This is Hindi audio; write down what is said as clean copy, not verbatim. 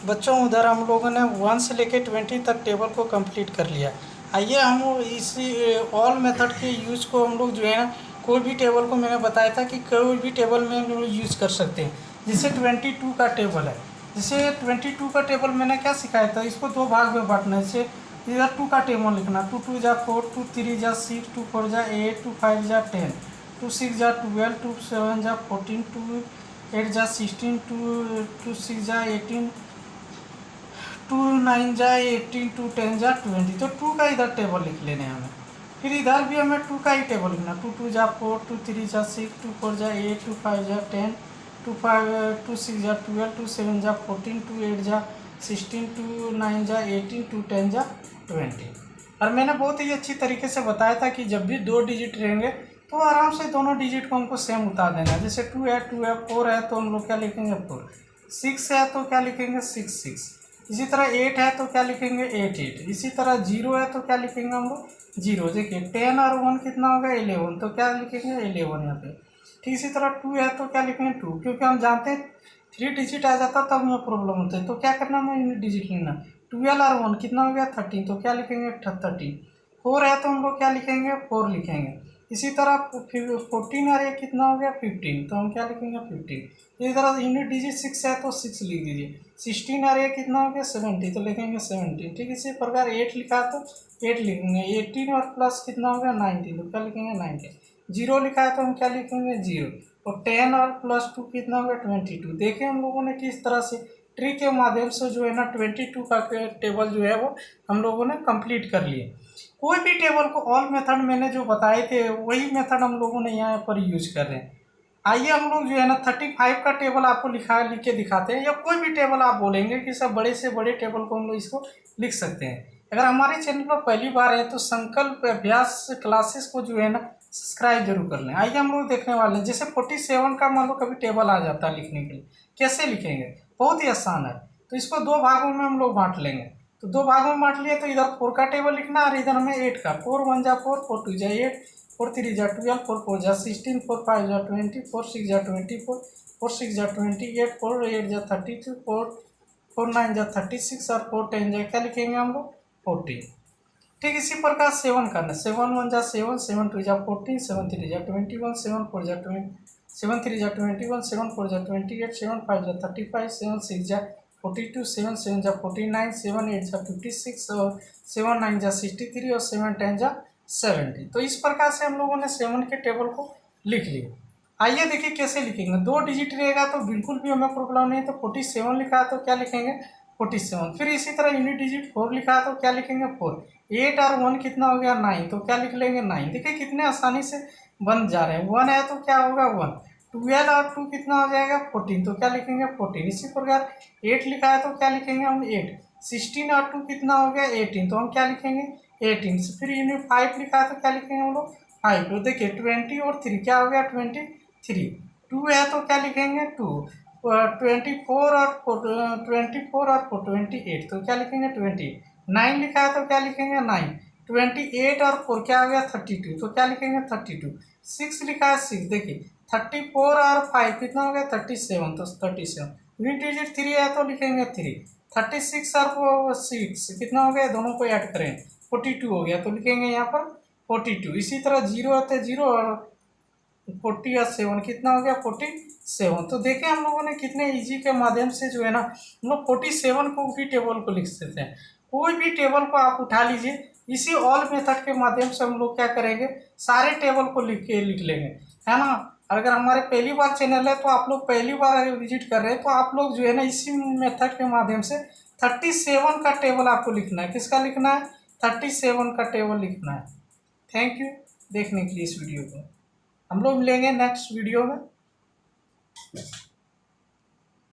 बच्चों उधर हम लोगों ने 1 से लेके 20 तक टेबल को कंप्लीट कर लिया। आइए हम इसी ऑल मेथड के यूज को हम लोग जो है ना, कोई भी टेबल को मैंने बताया था कि कोई भी टेबल में हम लोग यूज कर सकते हैं। जैसे 22 का टेबल है, जैसे 22 का टेबल मैंने क्या सिखाया था, इसको दो भाग में बांटना है। जैसे इधर 2 का टेबल लिखना, 2 2 जा 4, 2 3 जा 6, 2 4 जा 8, 2 5 जा 10, 2 6 जा 12, 2 7 जा 14, 2 8 जा 16, 2 6 जा 18, 2 9 जा 18, 2 10 जा 20। तो 2 का इधर टेबल लिख लेने हमें। फिर इधर भी हमें 2 का ही टेबल लिखना, 2 2 जा 4, 2 3 जा 6, 2 4 जा 8, 2 5 जा 10, 2 6 जा 12, 2 7 जा 14, 2 8 जा 16, 2 9 जा 18, 2 10 जा 20। और मैंने बहुत ही अच्छी तरीके से बताया था कि जब भी 2 डिजिट रहेंगे तो आराम से दोनों डिजिट को हमको सेम उतार देना है। जैसे 2 है 2 है, 4 है तो हम लोग क्या लिखेंगे 4, 6 है तो क्या लिखेंगे 6 6, इसी तरह 8 है तो क्या लिखेंगे 8 8, इसी तरह 0 है तो क्या लिखेंगे हम लोग 0। देखिए 10 और 1 कितना होगा 11, तो क्या लिखेंगे 11 यहाँ पे। ठीक इसी तरह 2 है तो क्या लिखेंगे 2, क्योंकि हम जानते हैं 3 डिजिट आ जाता तब हमें प्रॉब्लम होता है। तो क्या करना हमें यूनिट डिजिट लेना। 12 और 1 कितना हो गया 13, तो क्या लिखेंगे 13। 4 है तो हम लोग क्या लिखेंगे 4 लिखेंगे। इसी तरह 14 और 1 कितना हो गया 15, तो हम क्या लिखेंगे 15। इसी तरह यूनिट डिजिट 6 है तो 6 लिख दीजिए। 16 और 1 कितना हो गया 70, तो लिखेंगे 17। ठीक इसी प्रकार 8 लिखा है तो 8 लिखेंगे। 18 और प्लस कितना हो गया 19, तो क्या लिखेंगे 19। 0 लिखा है तो हम क्या लिखेंगे 0। और 10 और प्लस 2 कितना हो गया 22। देखिए हम लोगों ने किस तरह से ट्री के माध्यम से जो है ना 22 का टेबल जो है वो हम लोगों ने कंप्लीट कर लिए। कोई भी टेबल को ऑल मेथड मैंने जो बताए थे वही मेथड हम लोगों ने यहाँ पर यूज कर रहे हैं। आइए हम लोग जो है ना 35 का टेबल आपको लिख के दिखाते हैं, या कोई भी टेबल आप बोलेंगे कि सब बड़े से बड़े टेबल को हम लोग इसको लिख सकते हैं। अगर हमारे चैनल पर पहली बार है तो संकल्प अभ्यास क्लासेस को जो है ना सब्सक्राइब जरूर कर लें। आइए हम लोग देखने वाले हैं। जैसे 47 का मान लो कभी टेबल आ जाता है लिखने के लिए, कैसे लिखेंगे, बहुत ही आसान है। तो इसको दो भागों में हम लोग बांट लेंगे। तो दो भागों में बांट लिए तो इधर 4 का टेबल लिखना और इधर हमें 8 का। 4 1 जा 4, 4 2 जा 8, 4 3 जा 12, 4 4 जा 16, 4 5 जा 20, 4 6 जा 24, 4 6 जा 28, 4 8 जा 32, 4 9 जा 36 और 4 10 जा क्या लिखेंगे हम लोग 40। ठीक इसी प्रकार 7 करना। 7 1 जा 7, 7 2 जा 14, 7 3 जा 21, 7 4 जा 20, 7 3 जा 21, 7 4 जा 28, 7 5 जा 35, 7 6 जा 42, 7 7 जा 49, 7 8 जा 56 और 7 9 जा 63 और 7 10 जा 70। तो इस प्रकार से हम लोगों ने 7 के टेबल को लिख लिया। आइए देखिए कैसे लिखेंगे। 2 डिजिट रहेगा तो बिल्कुल भी हमें प्रॉब्लम नहीं। तो 47 लिखा है तो क्या लिखेंगे 47। फिर इसी तरह यूनिट डिजिट 4 लिखा है तो क्या लिखेंगे 4। 8 और 1 कितना हो गया 9, तो क्या लिख लेंगे 9। देखिए कितने आसानी से बन जा रहे हैं। 1 है तो क्या होगा 1। 12 और 2 कितना हो जाएगा 14, तो क्या लिखेंगे 14। इसी प्रकार 8 लिखा है तो क्या लिखेंगे हम 8। 16 और 2 कितना हो गया 18, तो हम क्या लिखेंगे 18। फिर यूनिट 5 लिखा है तो क्या लिखेंगे हम लोग 5। तो देखिए 20 और 3 क्या हो गया 23। 2 है तो क्या लिखेंगे 2। 24 और 28, तो क्या लिखेंगे 20। 9 लिखा है तो क्या लिखेंगे 9। 28 और 4 क्या हो गया 32, तो क्या लिखेंगे 32। 6 लिखा है 6, देखिए 34 और 5 कितना हो गया 37, तो 37। यूनिट डिजिट 3 है तो लिखेंगे 3। 36 और 6 कितना हो गया, दोनों को ऐड करें 42 हो गया, तो लिखेंगे यहाँ पर 42। इसी तरह 0 होते 0 और 40 और 7 कितना हो गया 47। तो देखें हम लोगों ने कितने इजी के माध्यम से जो है ना हम लोग 47 को भी टेबल को लिख सकते हैं। कोई भी टेबल को आप उठा लीजिए, इसी ऑल मेथड के माध्यम से हम लोग क्या करेंगे सारे टेबल को लिख लेंगे, है ना। अगर हमारे पहली बार चैनल है तो आप लोग पहली बार अगर विजिट कर रहे हैं तो आप लोग जो है ना इसी मेथड के माध्यम से 37 का टेबल आपको लिखना है। किसका लिखना है 37 का टेबल लिखना है। थैंक यू देखने के लिए इस वीडियो को। हम लोग मिलेंगे नेक्स्ट वीडियो में।